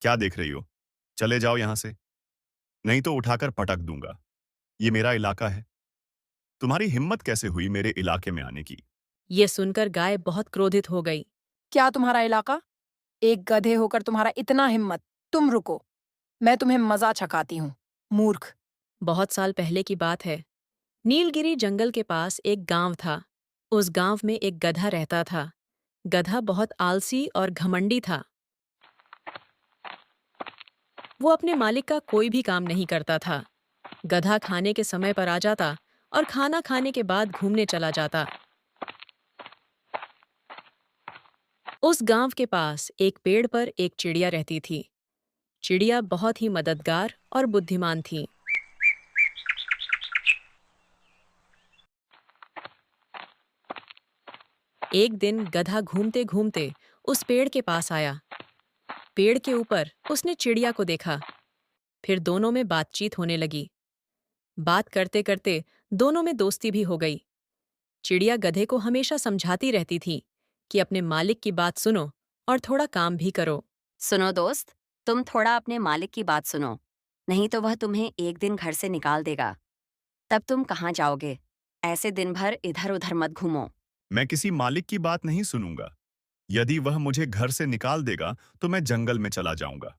क्या देख रही हो? चले जाओ यहां से, नहीं तो उठाकर पटक दूंगा। ये मेरा इलाका है। तुम्हारी हिम्मत कैसे हुई मेरे इलाके में आने की? ये सुनकर गाय बहुत क्रोधित हो गई। क्या तुम्हारा इलाका? एक गधे होकर तुम्हारा इतना हिम्मत। तुम रुको, मैं तुम्हें मजा चखाती हूँ, मूर्ख। बहुत साल पहले की बात है। नीलगिरी जंगल के पास एक गांव था। उस गांव में एक गधा रहता था। गधा बहुत आलसी और घमंडी था। वो अपने मालिक का कोई भी काम नहीं करता था। गधा खाने के समय पर आ जाता और खाना खाने के बाद घूमने चला जाता। उस गांव के पास एक पेड़ पर एक चिड़िया रहती थी। चिड़िया बहुत ही मददगार और बुद्धिमान थी। एक दिन गधा घूमते घूमते उस पेड़ के पास आया। पेड़ के ऊपर उसने चिड़िया को देखा। फिर दोनों में बातचीत होने लगी। बात करते करते दोनों में दोस्ती भी हो गई। चिड़िया गधे को हमेशा समझाती रहती थी कि अपने मालिक की बात सुनो और थोड़ा काम भी करो। सुनो दोस्त, तुम थोड़ा अपने मालिक की बात सुनो, नहीं तो वह तुम्हें एक दिन घर से निकाल देगा। तब तुम कहाँ जाओगे? ऐसे दिन भर इधर उधर मत घूमो। मैं किसी मालिक की बात नहीं सुनूंगा। यदि वह मुझे घर से निकाल देगा तो मैं जंगल में चला जाऊंगा।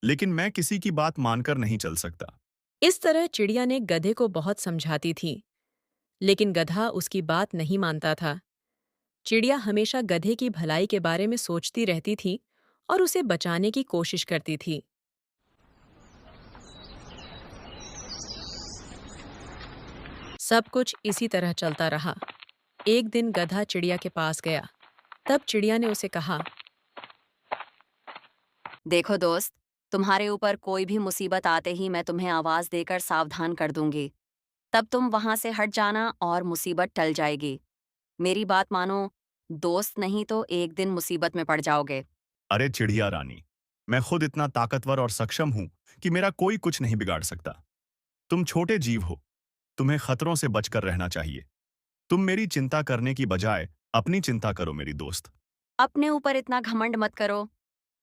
लेकिन मैं किसी की बात मानकर नहीं चल सकता। इस तरह चिड़िया ने गधे को बहुत समझाती थी, लेकिन गधा उसकी बात नहीं मानता था। चिड़िया हमेशा गधे की भलाई के बारे में सोचती रहती थी और उसे बचाने की कोशिश करती थी। सब कुछ इसी तरह चलता रहा। एक दिन गधा चिड़िया के पास गया। तब चिड़िया ने उसे कहा, देखो दोस्त, तुम्हारे ऊपर कोई भी मुसीबत आते ही मैं तुम्हें आवाज देकर सावधान कर दूंगी। तब तुम वहां से हट जाना और मुसीबत टल जाएगी। मेरी बात मानो, दोस्त नहीं तो एक दिन मुसीबत में पड़ जाओगे। अरे चिड़िया रानी, मैं खुद इतना ताकतवर और सक्षम हूं कि मेरा कोई कुछ नहीं बिगाड़ सकता। तुम छोटे जीव हो। तुम्हें खतरों से बचकर रहना चाहिए। तुम मेरी चिंता करने की बजाय अपनी चिंता करो मेरी दोस्त। अपने ऊपर इतना घमंड मत करो।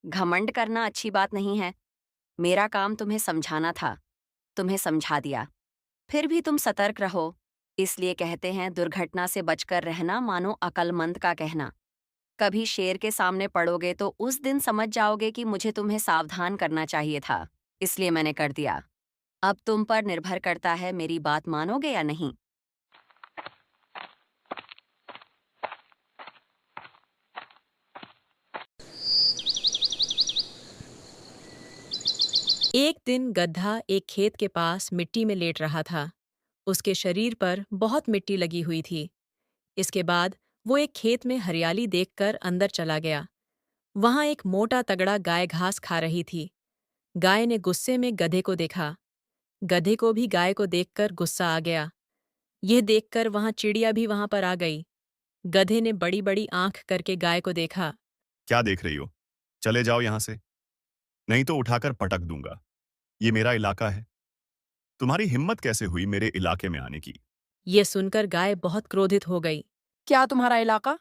घमंड करना अच्छी बात नहीं है। मेरा काम तुम्हें समझाना था, तुम्हें समझा दिया। फिर भी तुम सतर्क रहो। इसलिए कहते हैं, दुर्घटना से बचकर रहना मानो अक्लमंद का कहना। कभी शेर के सामने पड़ोगे तो उस दिन समझ जाओगे कि मुझे तुम्हें सावधान करना चाहिए था, इसलिए मैंने कर दिया। अब तुम पर निर्भर करता है मेरी बात मानोगे या नहीं। एक दिन गधा एक खेत के पास मिट्टी में लेट रहा था। उसके शरीर पर बहुत मिट्टी लगी हुई थी। इसके बाद वो एक खेत में हरियाली देखकर अंदर चला गया। वहां एक मोटा तगड़ा गाय घास खा रही थी। गाय ने गुस्से में गधे को देखा। गधे को भी गाय को देखकर गुस्सा आ गया। यह देखकर वहां चिड़िया भी वहां पर आ गई। गधे ने बड़ी बड़ी आंख करके गाय को देखा। क्या देख रही हो? चले जाओ यहां से, नहीं तो उठाकर पटक दूंगा। ये मेरा इलाका है। तुम्हारी हिम्मत कैसे हुई मेरे इलाके में आने की? ये सुनकर गाय बहुत क्रोधित हो गई। क्या तुम्हारा इलाका?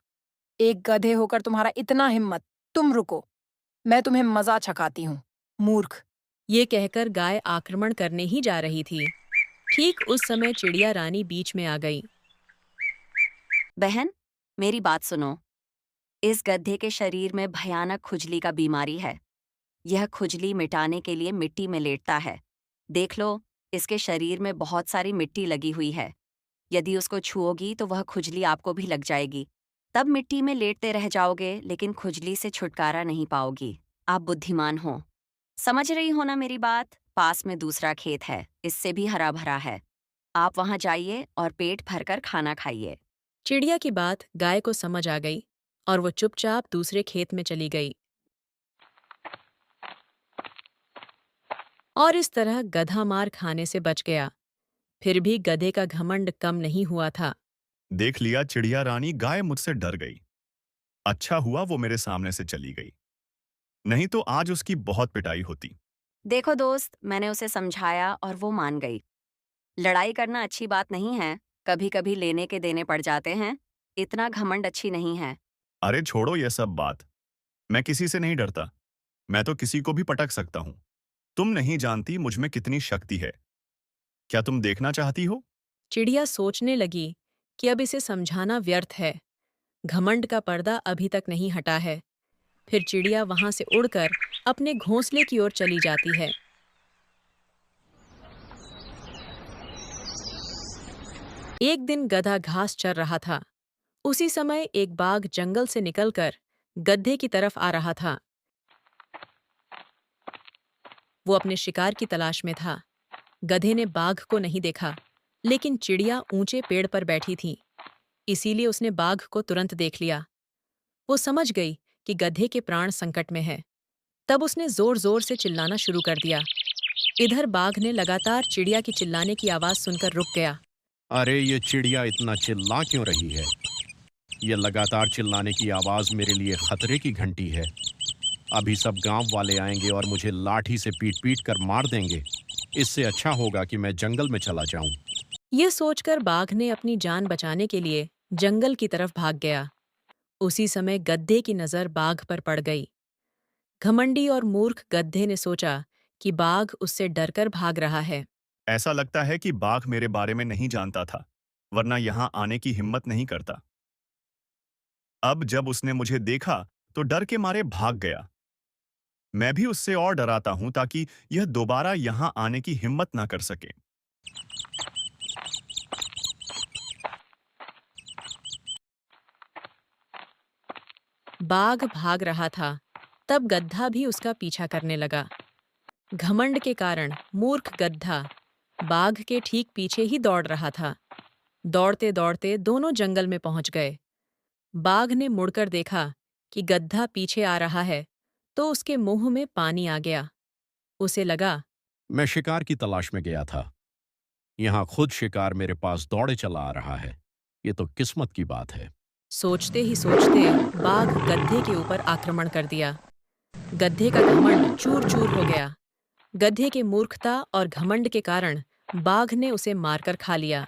एक गधे होकर तुम्हारा इतना हिम्मत। तुम रुको, मैं तुम्हें मजा चखाती हूँ, मूर्ख। ये कहकर गाय आक्रमण करने ही जा रही थी। ठीक उस समय चिड़िया रानी बीच में आ गई। बहन, मेरी बात सुनो। इस गड्ढे के शरीर में भयानक खुजली का बीमारी है। यह खुजली मिटाने के लिए मिट्टी में लेटता है। देख लो, इसके शरीर में बहुत सारी मिट्टी लगी हुई है। यदि उसको छुओगी तो वह खुजली आपको भी लग जाएगी। तब मिट्टी में लेटते रह जाओगे, लेकिन खुजली से छुटकारा नहीं पाओगी। आप बुद्धिमान हो, समझ रही हो ना मेरी बात। पास में दूसरा खेत है, इससे भी हरा भरा है। आप वहां जाइए और पेट भरकर खाना खाइए। चिड़िया की बात गाय को समझ आ गई और वो चुपचाप दूसरे खेत में चली गई। और इस तरह गधा मार खाने से बच गया। फिर भी गधे का घमंड कम नहीं हुआ था। देख लिया चिड़िया रानी, गाय मुझसे डर गई। अच्छा हुआ वो मेरे सामने से चली गई, नहीं तो आज उसकी बहुत पिटाई होती। देखो दोस्त, मैंने उसे समझाया और वो मान गई। लड़ाई करना अच्छी बात नहीं है। कभी कभी लेने के देने पड़ जाते हैं। इतना घमंड अच्छी नहीं है। अरे छोड़ो ये सब बात। मैं किसी से नहीं डरता। मैं तो किसी को भी पटक सकता हूं। तुम नहीं जानती मुझ में कितनी शक्ति है। क्या तुम देखना चाहती हो? चिड़िया सोचने लगी कि अब इसे समझाना व्यर्थ है। घमंड का पर्दा अभी तक नहीं हटा है। फिर चिड़िया वहां से उड़कर अपने घोंसले की ओर चली जाती है। एक दिन गधा घास चर रहा था। उसी समय एक बाघ जंगल से निकलकर गधे की तरफ आ रहा था। वो अपने शिकार की तलाश में था। गधे ने बाघ को नहीं देखा, लेकिन चिड़िया ऊंचे पेड़ पर बैठी थी, इसीलिए उसने बाघ को तुरंत देख लिया। वो समझ गई कि गधे के प्राण संकट में है। तब उसने जोर जोर से चिल्लाना शुरू कर दिया। इधर बाघ ने लगातार चिड़िया की चिल्लाने की आवाज सुनकर रुक गया। अरे ये चिड़िया इतना चिल्ला क्यों रही है? ये लगातार चिल्लाने की आवाज मेरे लिए खतरे की घंटी है। अभी सब गांव वाले आएंगे और मुझे लाठी से पीट पीट कर मार देंगे। इससे अच्छा होगा कि मैं जंगल में चला जाऊं। ये सोचकर बाघ ने अपनी जान बचाने के लिए जंगल की तरफ भाग गया। उसी समय गधे की नजर बाघ पर पड़ गई। घमंडी और मूर्ख गधे ने सोचा कि बाघ उससे डरकर भाग रहा है। ऐसा लगता है कि बाघ मेरे बारे में नहीं जानता था, वरना यहां आने की हिम्मत नहीं करता। अब जब उसने मुझे देखा तो डर के मारे भाग गया। मैं भी उससे और डराता हूं ताकि यह दोबारा यहां आने की हिम्मत ना कर सके। बाघ भाग रहा था, तब गधा भी उसका पीछा करने लगा। घमंड के कारण मूर्ख गधा बाघ के ठीक पीछे ही दौड़ रहा था। दौड़ते दौड़ते दोनों जंगल में पहुंच गए। बाघ ने मुड़कर देखा कि गधा पीछे आ रहा है, तो उसके मुंह में पानी आ गया। उसे लगा, मैं शिकार की तलाश में गया था, यहाँ खुद शिकार मेरे पास दौड़े चला आ रहा है। ये तो किस्मत की बात है। सोचते ही सोचते बाघ गधे के ऊपर आक्रमण कर दिया। गधे का घमंड चूर चूर हो गया। गधे के मूर्खता और घमंड के कारण बाघ ने उसे मारकर खा लिया।